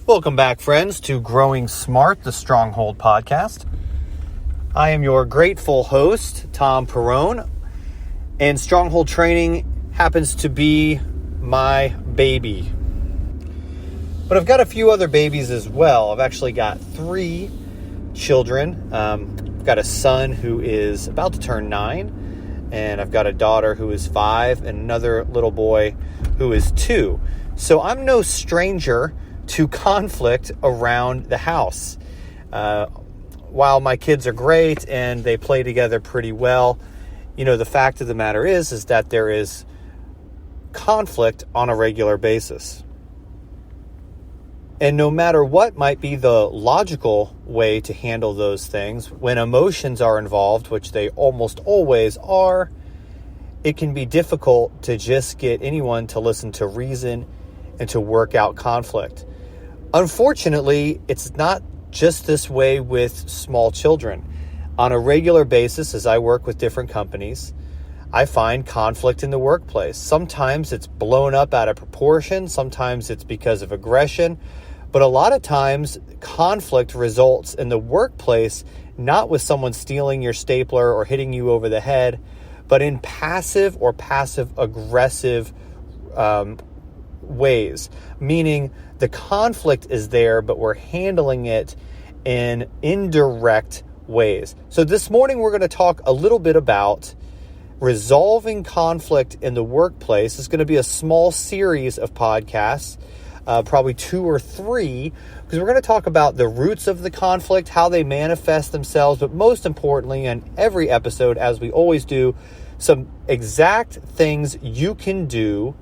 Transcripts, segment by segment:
Welcome back, friends, to Growing Smart, the Stronghold podcast. I am your grateful host, Thom, and Stronghold training happens to be my baby. But I've got a few other babies as well. I've actually got 3 children. I've got a son who is about to turn 9, and I've got a daughter who is 5, and another little boy who is 2. So I'm no stranger to conflict around the house. While my kids are great and they play together pretty well, the fact of the matter is that there is conflict on a regular basis. And no matter what might be the logical way to handle those things, when emotions are involved, which they almost always are, it can be difficult to just get anyone to listen to reason and to work out conflict. Unfortunately, it's not just this way with small children. On a regular basis, as I work with different companies, I find conflict in the workplace. Sometimes it's blown up out of proportion. Sometimes it's because of aggression. But a lot of times, conflict results in the workplace, not with someone stealing your stapler or hitting you over the head, but in passive or passive-aggressive ways, meaning the conflict is there, but we're handling it in indirect ways. So this morning, we're going to talk a little bit about resolving conflict in the workplace. It's going to be a small series of podcasts, probably 2 or 3, because we're going to talk about the roots of the conflict, how they manifest themselves, but most importantly, in every episode, as we always do, some exact things you can do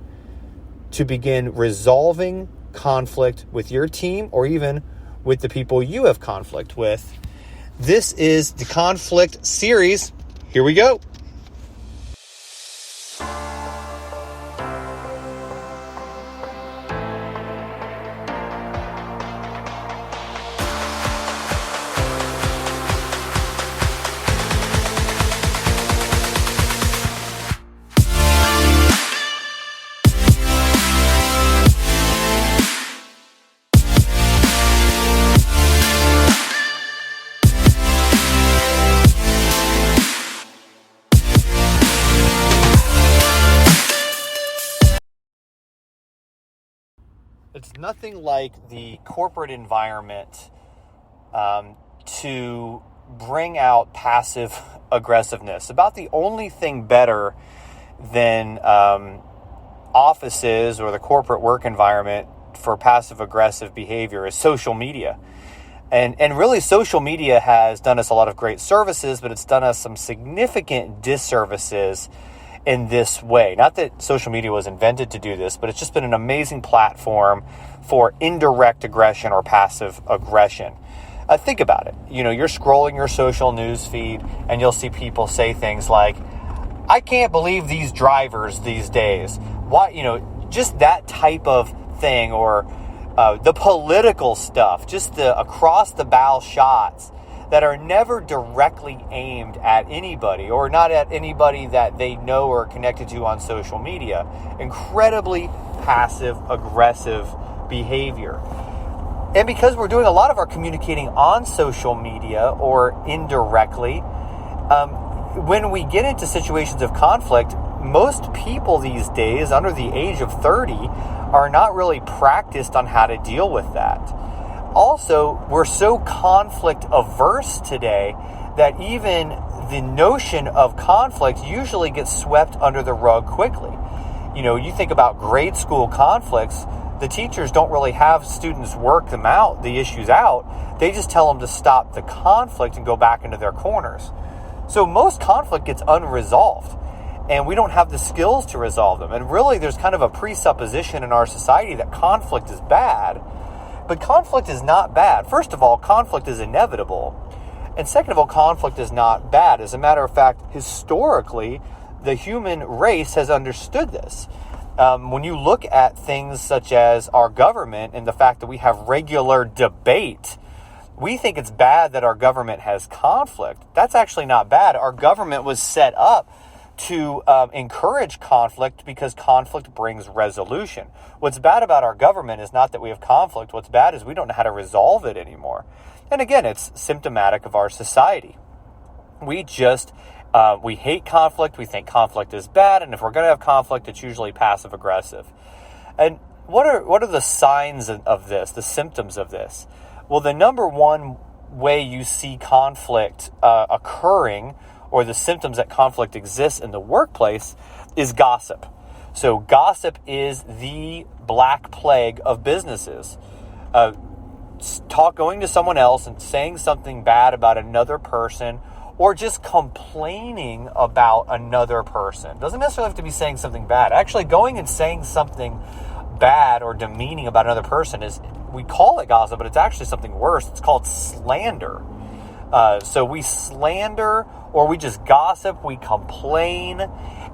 to begin resolving conflict with your team or even with the people you have conflict with. This is the conflict series. Here we go. It's nothing like the corporate environment to bring out passive aggressiveness. About the only thing better than offices or the corporate work environment for passive aggressive behavior is social media. And really, social media has done us a lot of great services, but it's done us some significant disservices in this way. Not that social media was invented to do this, but it's just been an amazing platform for indirect aggression or passive aggression. Think about it. You're scrolling your social news feed and you'll see people say things like, I can't believe these drivers these days. Why, just that type of thing, or the political stuff, just the across the bow shots that are never directly aimed at anybody or not at anybody that they know or are connected to on social media. Incredibly passive-aggressive behavior. And because we're doing a lot of our communicating on social media or indirectly, when we get into situations of conflict, most people these days under the age of 30 are not really practiced on how to deal with that. Also, we're so conflict averse today that even the notion of conflict usually gets swept under the rug quickly. You think about grade school conflicts, the teachers don't really have students work the issues out. They just tell them to stop the conflict and go back into their corners. So most conflict gets unresolved, and we don't have the skills to resolve them. And really, there's kind of a presupposition in our society that conflict is bad. But conflict is not bad. First of all, conflict is inevitable. And second of all, conflict is not bad. As a matter of fact, historically, the human race has understood this. When you look at things such as our government and the fact that we have regular debate, we think it's bad that our government has conflict. That's actually not bad. Our government was set up to encourage conflict because conflict brings resolution. What's bad about our government is not that we have conflict. What's bad is we don't know how to resolve it anymore. And again, it's symptomatic of our society. We hate conflict. We think conflict is bad. And if we're going to have conflict, it's usually passive aggressive. And what are the signs of this, the symptoms of this? Well, the number one way you see conflict occurring, or the symptoms that conflict exists in the workplace, is gossip. So gossip is the black plague of businesses. Going to someone else and saying something bad about another person, or just complaining about another person. Doesn't necessarily have to be saying something bad. Actually, going and saying something bad or demeaning about another person we call it gossip, but it's actually something worse. It's called slander. So we slander, or we just gossip, we complain.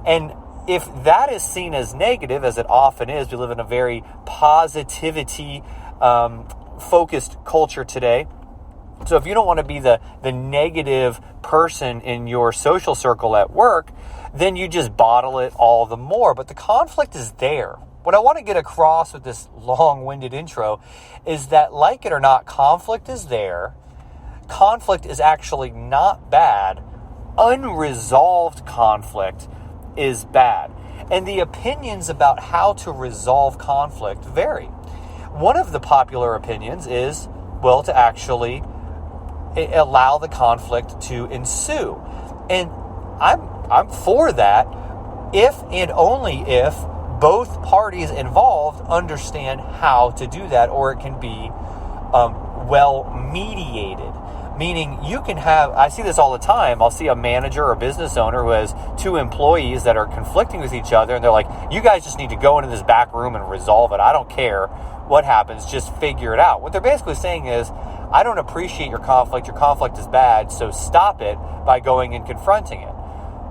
And if that is seen as negative, as it often is, we live in a very positivity focused culture today. So if you don't want to be the negative person in your social circle at work, then you just bottle it all the more. But the conflict is there. What I want to get across with this long-winded intro is that, like it or not, conflict is there. Conflict is actually not bad. Unresolved conflict is bad. And the opinions about how to resolve conflict vary. One of the popular opinions is, well, to actually allow the conflict to ensue. And I'm for that if and only if both parties involved understand how to do that, or it can be well mediated. Meaning you can have, I see this all the time, I'll see a manager or business owner who has two employees that are conflicting with each other, and they're like, you guys just need to go into this back room and resolve it. I don't care what happens, just figure it out. What they're basically saying is, I don't appreciate your conflict is bad, so stop it by going and confronting it.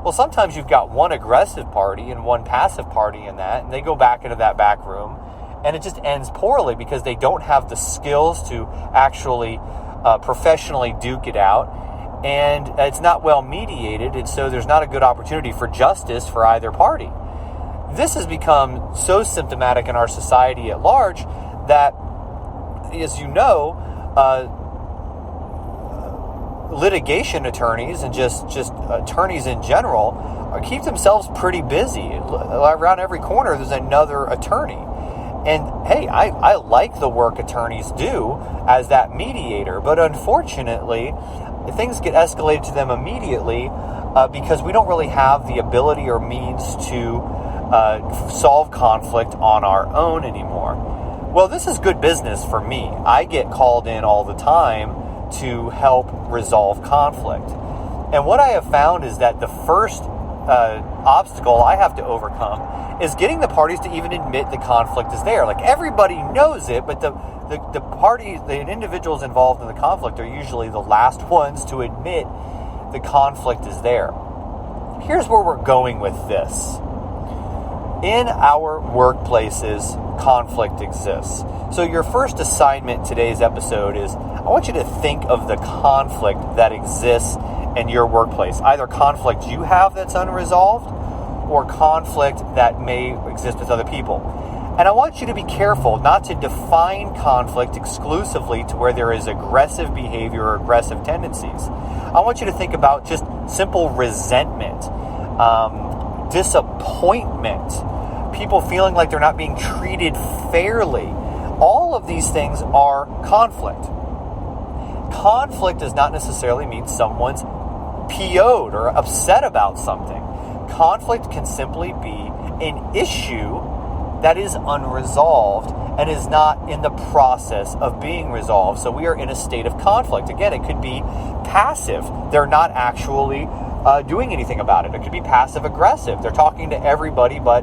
Well, sometimes you've got one aggressive party and one passive party in that, and they go back into that back room, and it just ends poorly because they don't have the skills to actually professionally duke it out, and it's not well mediated, and so there's not a good opportunity for justice for either party. This has become so symptomatic in our society at large that, as you know, litigation attorneys and just attorneys in general keep themselves pretty busy. Around every corner there's another attorney. And hey, I like the work attorneys do as that mediator, but unfortunately things get escalated to them immediately because we don't really have the ability or means to solve conflict on our own anymore. Well, this is good business for me. I get called in all the time to help resolve conflict. And what I have found is that the first obstacle I have to overcome is getting the parties to even admit the conflict is there. Like, everybody knows it, but the parties, the individuals involved in the conflict are usually the last ones to admit the conflict is there. Here's where we're going with this. In our workplaces, conflict exists. So your first assignment in today's episode is, I want you to think of the conflict that exists in your workplace. Either conflict you have that's unresolved, or conflict that may exist with other people. And I want you to be careful not to define conflict exclusively to where there is aggressive behavior or aggressive tendencies. I want you to think about just simple resentment, disappointment, people feeling like they're not being treated fairly. All of these things are conflict. Conflict does not necessarily mean someone's PO'd or upset about something. Conflict can simply be an issue that is unresolved and is not in the process of being resolved. So we are in a state of conflict. Again, it could be passive. They're not actually doing anything about it. It could be passive aggressive. They're talking to everybody but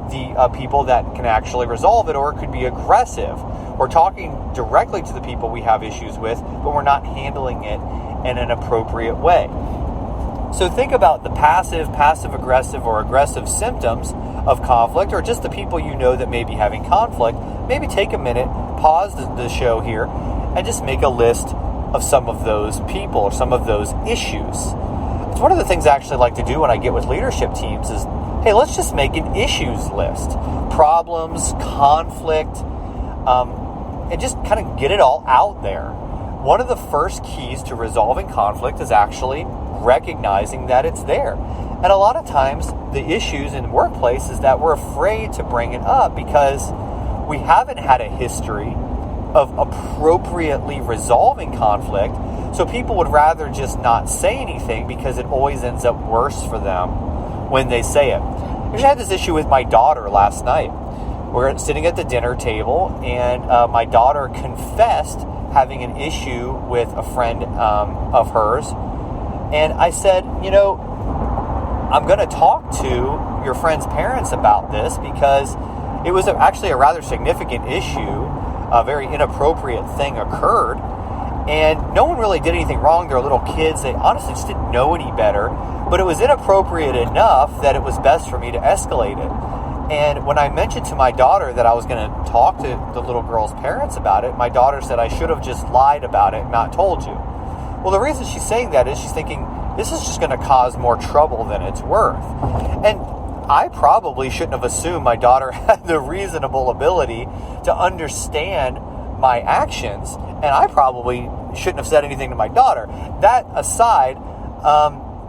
the people that can actually resolve it. Or it could be aggressive. We're talking directly to the people we have issues with, but we're not handling it in an appropriate way. So think about the passive-aggressive, or aggressive symptoms of conflict, or just the people you know that may be having conflict. Maybe take a minute, pause the show here, and just make a list of some of those people or some of those issues. It's one of the things I actually like to do when I get with leadership teams is, hey, let's just make an issues list. Problems, conflict, and just kind of get it all out there. One of the first keys to resolving conflict is actually recognizing that it's there. And a lot of times the issues in the workplace is that we're afraid to bring it up because we haven't had a history of appropriately resolving conflict. So people would rather just not say anything because it always ends up worse for them when they say it. I just had this issue with my daughter last night. We're sitting at the dinner table, and my daughter confessed having an issue with a friend of hers. And I said, I'm going to talk to your friend's parents about this because it was actually a rather significant issue. A very inappropriate thing occurred. And no one really did anything wrong. They're little kids. They honestly just didn't know any better. But it was inappropriate enough that it was best for me to escalate it. And when I mentioned to my daughter that I was going to talk to the little girl's parents about it, my daughter said I should have just lied about it and not told you. Well, the reason she's saying that is she's thinking, this is just going to cause more trouble than it's worth. And I probably shouldn't have assumed my daughter had the reasonable ability to understand my actions, and I probably shouldn't have said anything to my daughter. That aside,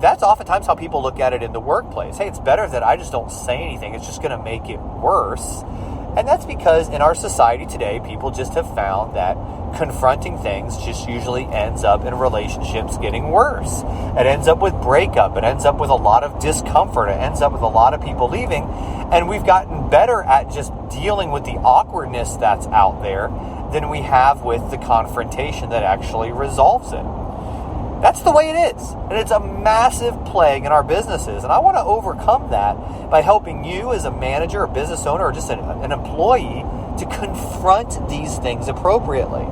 that's oftentimes how people look at it in the workplace. Hey, it's better that I just don't say anything. It's just going to make it worse. And that's because in our society today, people just have found that confronting things just usually ends up in relationships getting worse. It ends up with breakup. It ends up with a lot of discomfort. It ends up with a lot of people leaving. And we've gotten better at just dealing with the awkwardness that's out there than we have with the confrontation that actually resolves it. That's the way it is. And it's a massive plague in our businesses. And I want to overcome that by helping you as a manager, a business owner, or just an employee to confront these things appropriately.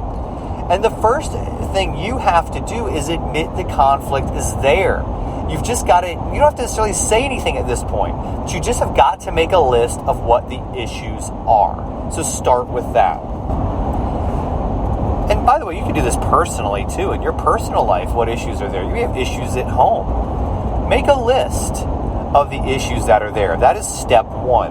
And the first thing you have to do is admit the conflict is there. You've just got to, you don't have to necessarily say anything at this point, but you just have got to make a list of what the issues are. So start with that. And by the way, you can do this personally too. In your personal life, what issues are there? You have issues at home. Make a list of the issues that are there. That is step one.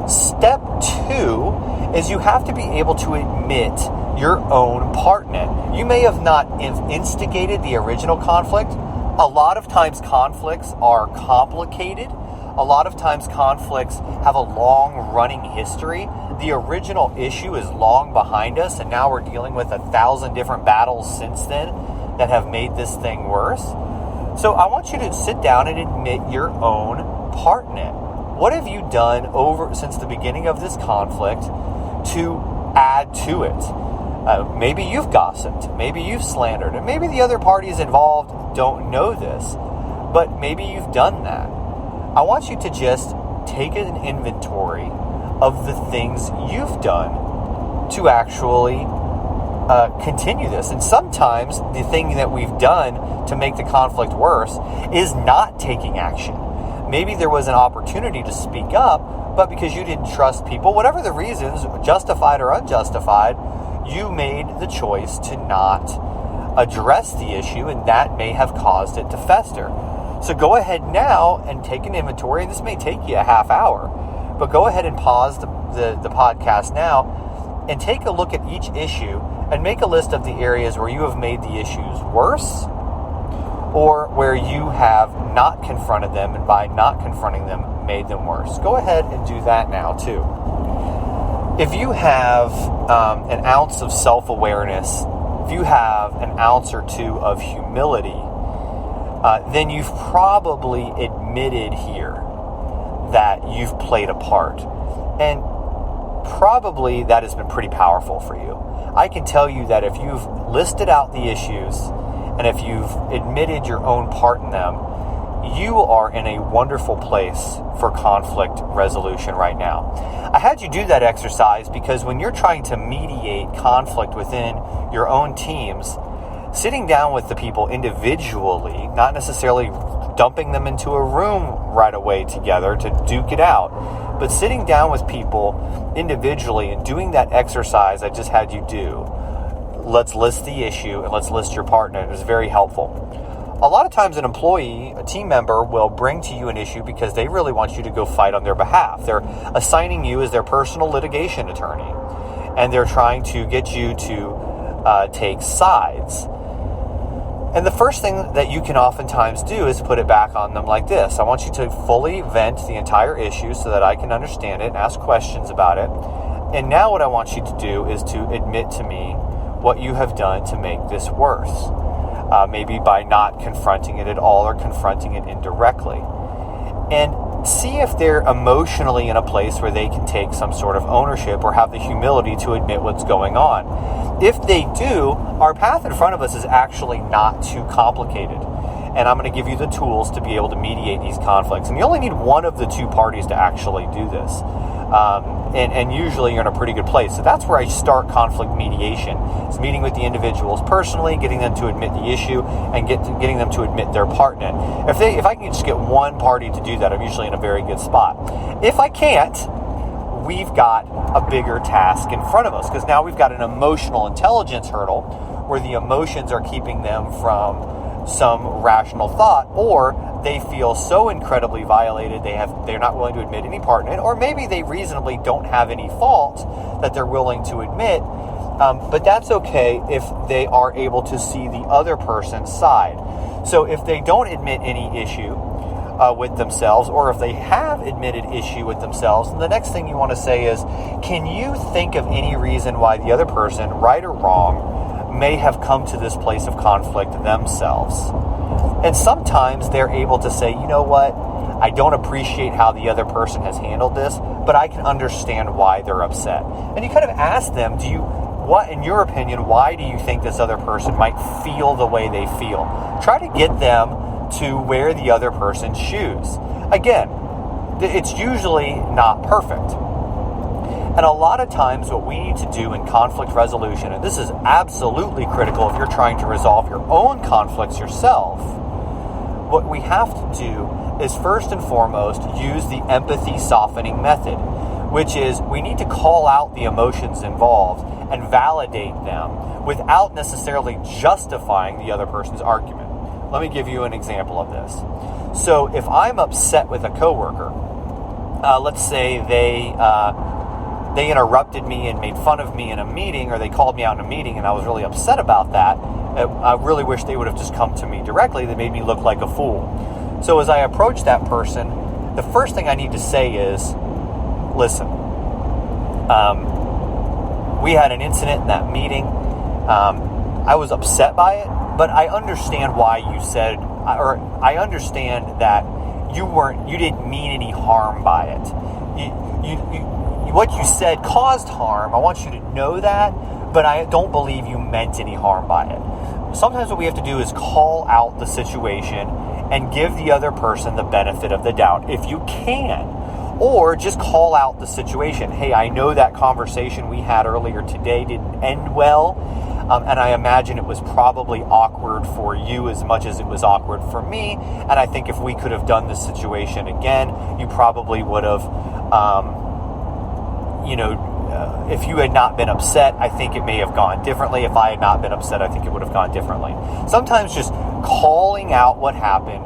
Step two is you have to be able to admit your own part in it. You may have not instigated the original conflict. A lot of times conflicts are complicated. A lot of times conflicts have a long running history. The original issue is long behind us, and now we're dealing with 1,000 different battles since then that have made this thing worse. So I want you to sit down and admit your own part in it. What have you done since the beginning of this conflict to add to it? Maybe you've gossiped, maybe you've slandered, and maybe the other parties involved don't know this, but maybe you've done that. I want you to just take an inventory of the things you've done to actually continue this. And sometimes the thing that we've done to make the conflict worse is not taking action. Maybe there was an opportunity to speak up, but because you didn't trust people, whatever the reasons, justified or unjustified, you made the choice to not address the issue, and that may have caused it to fester. So go ahead now and take an inventory, and this may take you a half hour, but go ahead and pause the podcast now and take a look at each issue and make a list of the areas where you have made the issues worse or where you have not confronted them, and by not confronting them, made them worse. Go ahead and do that now too. If you have an ounce of self-awareness, if you have an ounce or two of humility, then you've probably admitted here that you've played a part. And probably that has been pretty powerful for you. I can tell you that if you've listed out the issues and if you've admitted your own part in them, you are in a wonderful place for conflict resolution right now. I had you do that exercise because when you're trying to mediate conflict within your own teams, sitting down with the people individually, not necessarily dumping them into a room right away together to duke it out, but sitting down with people individually and doing that exercise I just had you do. Let's list the issue and let's list your partner. It was very helpful. a lot of times an employee, a team member, will bring to you an issue because they really want you to go fight on their behalf. They're assigning you as their personal litigation attorney, and they're trying to get you to take sides. And the first thing that you can oftentimes do is put it back on them like this. I want you to fully vent the entire issue so that I can understand it and ask questions about it. And now what I want you to do is to admit to me what you have done to make this worse. Maybe by not confronting it at all or confronting it indirectly. And see if they're emotionally in a place where they can take some sort of ownership or have the humility to admit what's going on. If they do, our path in front of us is actually not too complicated. And I'm going to give you the tools to be able to mediate these conflicts. And you only need one of the two parties to actually do this. And usually you're in a pretty good place. So that's where I start conflict mediation. It's meeting with the individuals personally, getting them to admit the issue, and getting them to admit their part in it. If I can just get one party to do that, I'm usually in a very good spot. If I can't, we've got a bigger task in front of us, because now we've got an emotional intelligence hurdle where the emotions are keeping them from some rational thought, or they feel so incredibly violated they're not willing to admit any part in it, or maybe they reasonably don't have any fault that they're willing to admit, but that's okay if they are able to see the other person's side. So if they don't admit any issue with themselves, or if they have admitted issue with themselves, the next thing you want to say is, can you think of any reason why the other person, right or wrong, may have come to this place of conflict themselves? And sometimes they're able to say, you know what, I don't appreciate how the other person has handled this, but I can understand why they're upset. And you kind of ask them, what, in your opinion, why do you think this other person might feel the way they feel? Try to get them to wear the other person's shoes. Again, it's usually not perfect. And a lot of times what we need to do in conflict resolution, and this is absolutely critical if you're trying to resolve your own conflicts yourself, what we have to do is first and foremost use the empathy softening method, which is we need to call out the emotions involved and validate them without necessarily justifying the other person's argument. Let me give you an example of this. So if I'm upset with a coworker, let's say they interrupted me and made fun of me in a meeting, or they called me out in a meeting and I was really upset about that. I really wish they would have just come to me directly. They made me look like a fool. So as I approach that person, the first thing I need to say is, listen, we had an incident in that meeting. I was upset by it, but I understand why you said, or I understand that you didn't mean any harm by it. What you said caused harm. I want you to know that, but I don't believe you meant any harm by it. Sometimes what we have to do is call out the situation and give the other person the benefit of the doubt, if you can. Or just call out the situation. Hey, I know that conversation we had earlier today didn't end well, and I imagine it was probably awkward for you as much as it was awkward for me, and I think if we could have done this situation again, you probably would have... if you had not been upset, I think it may have gone differently. If I had not been upset, I think it would have gone differently. Sometimes just calling out what happened,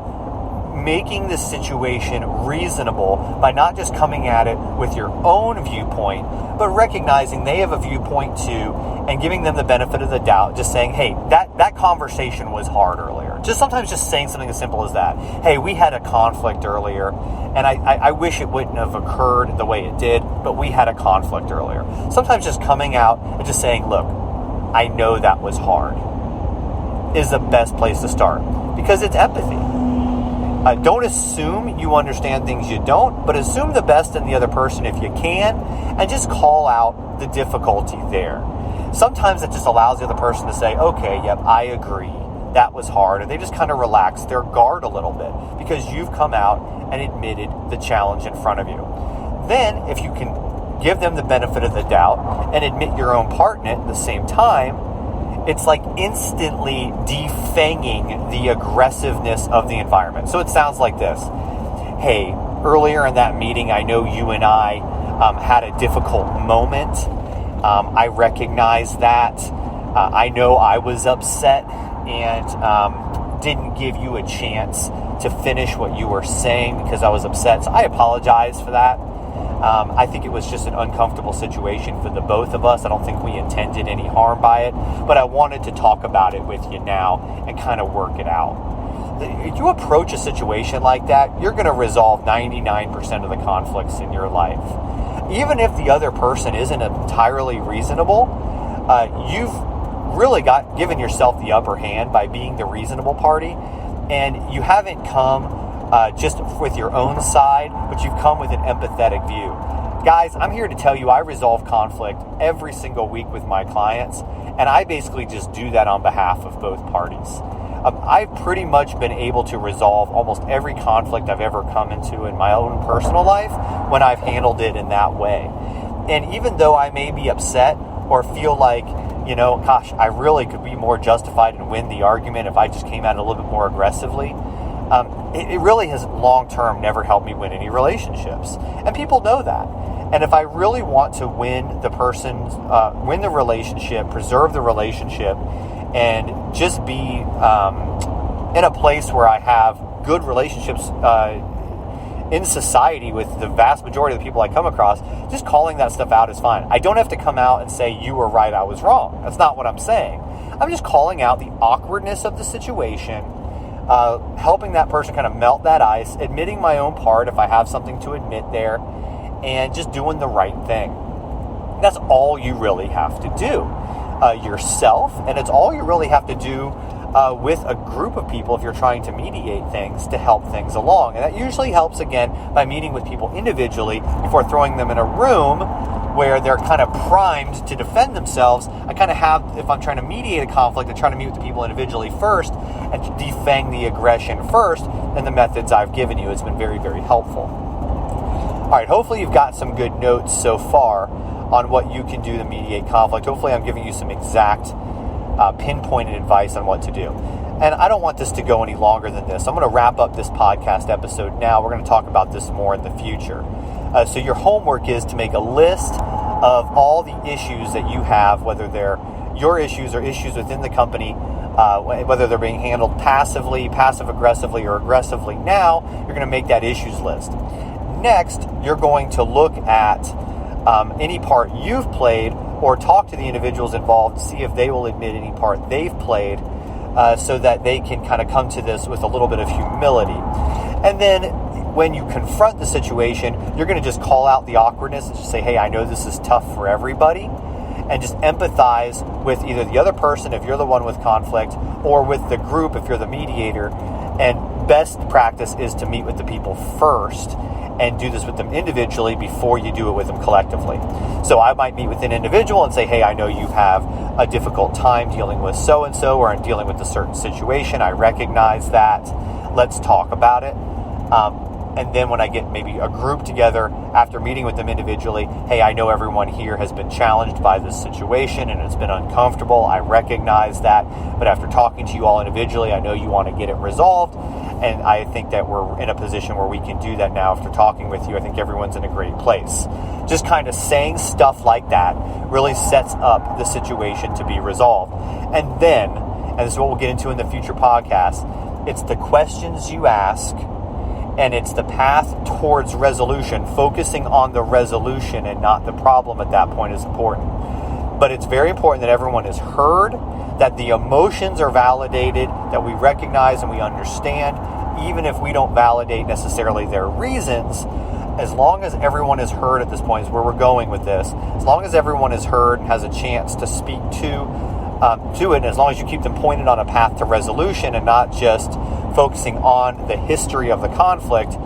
making the situation reasonable by not just coming at it with your own viewpoint, but recognizing they have a viewpoint too, and giving them the benefit of the doubt, just saying, hey, that conversation was hard earlier. Sometimes just saying something as simple as that. Hey, we had a conflict earlier, and I wish it wouldn't have occurred the way it did, but we had a conflict earlier. Sometimes just coming out and just saying, look, I know that was hard, is the best place to start, because it's empathy. Don't assume you understand things you don't, but assume the best in the other person if you can, and just call out the difficulty there. Sometimes it just allows the other person to say, okay, yep, I agree, that was hard, and they just kind of relax their guard a little bit because you've come out and admitted the challenge in front of you. Then, if you can give them the benefit of the doubt and admit your own part in it at the same time, it's like instantly defanging the aggressiveness of the environment. So it sounds like this. Hey, earlier in that meeting, I know you and I had a difficult moment. I recognize that. I know I was upset, and didn't give you a chance to finish what you were saying because I was upset. So I apologize for that. I think it was just an uncomfortable situation for the both of us. I don't think we intended any harm by it, but I wanted to talk about it with you now and kind of work it out. If you approach a situation like that, you're going to resolve 99% of the conflicts in your life. Even if the other person isn't entirely reasonable, you've really given yourself the upper hand by being the reasonable party, and you haven't come just with your own side, but you've come with an empathetic view. Guys, I'm here to tell you I resolve conflict every single week with my clients, and I basically just do that on behalf of both parties. I've pretty much been able to resolve almost every conflict I've ever come into in my own personal life when I've handled it in that way. And even though I may be upset or feel like, gosh, I really could be more justified and win the argument if I just came at it a little bit more aggressively, it really has long-term never helped me win any relationships. And people know that. And if I really want to win win the relationship, preserve the relationship, and just be in a place where I have good relationships in society with the vast majority of the people I come across, just calling that stuff out is fine. I don't have to come out and say, you were right, I was wrong. That's not what I'm saying. I'm just calling out the awkwardness of the situation, helping that person kind of melt that ice, admitting my own part if I have something to admit there, and just doing the right thing. That's all you really have to do yourself, and it's all you really have to do with a group of people if you're trying to mediate things to help things along. And that usually helps, again, by meeting with people individually before throwing them in a room where they're kind of primed to defend themselves. I kind of have, if I'm trying to mediate a conflict, I try to meet with the people individually first and defang the aggression first, and the methods I've given you. It's been very, very helpful. All right, hopefully you've got some good notes so far on what you can do to mediate conflict. Hopefully I'm giving you some exact pinpointed advice on what to do. And I don't want this to go any longer than this. I'm going to wrap up this podcast episode now. We're going to talk about this more in the future. So your homework is to make a list of all the issues that you have, whether they're your issues or issues within the company, whether they're being handled passively, passive-aggressively, or aggressively. Now, you're going to make that issues list. Next, you're going to look at any part you've played or talk to the individuals involved to see if they will admit any part they've played so that they can kind of come to this with a little bit of humility. And then when you confront the situation, you're going to just call out the awkwardness and just say, hey, I know this is tough for everybody, and just empathize with either the other person if you're the one with conflict or with the group if you're the mediator. And best practice is to meet with the people first and do this with them individually before you do it with them collectively. So I might meet with an individual and say, hey, I know you have a difficult time dealing with so-and-so or in dealing with a certain situation. I recognize that. Let's talk about it. And then when I get maybe a group together after meeting with them individually, hey, I know everyone here has been challenged by this situation and it's been uncomfortable. I recognize that. But after talking to you all individually, I know you want to get it resolved. And I think that we're in a position where we can do that now after talking with you. I think everyone's in a great place. Just kind of saying stuff like that really sets up the situation to be resolved. And then, and this is what we'll get into in the future podcasts, it's the questions you ask and it's the path towards resolution. Focusing on the resolution and not the problem at that point is important. But it's very important that everyone is heard, that the emotions are validated, that we recognize and we understand, even if we don't validate necessarily their reasons. As long as everyone is heard at this point is where we're going with this. As long as everyone is heard and has a chance to speak to it, and as long as you keep them pointed on a path to resolution and not just focusing on the history of the conflict,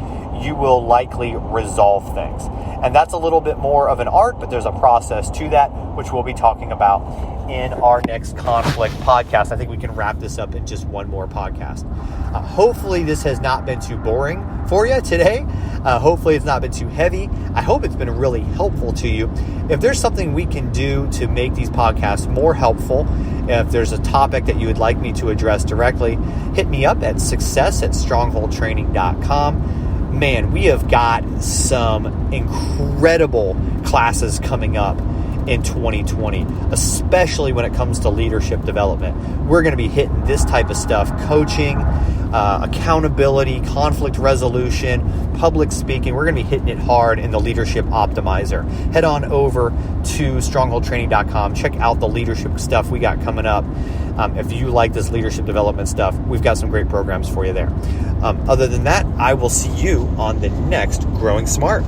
you will likely resolve things. And that's a little bit more of an art, but there's a process to that, which we'll be talking about in our next conflict podcast. I think we can wrap this up in just one more podcast. Hopefully this has not been too boring for you today. Hopefully it's not been too heavy. I hope it's been really helpful to you. If there's something we can do to make these podcasts more helpful, if there's a topic that you would like me to address directly, hit me up at success@strongholdtraining.com. Man, we have got some incredible classes coming up in 2020, especially when it comes to leadership development. We're going to be hitting this type of stuff: coaching, accountability, conflict resolution, public speaking. We're going to be hitting it hard in the Leadership Optimizer. Head on over to strongholdtraining.com. Check out the leadership stuff we got coming up. If you like this leadership development stuff, we've got some great programs for you there. Other than that, I will see you on the next Growing Smart.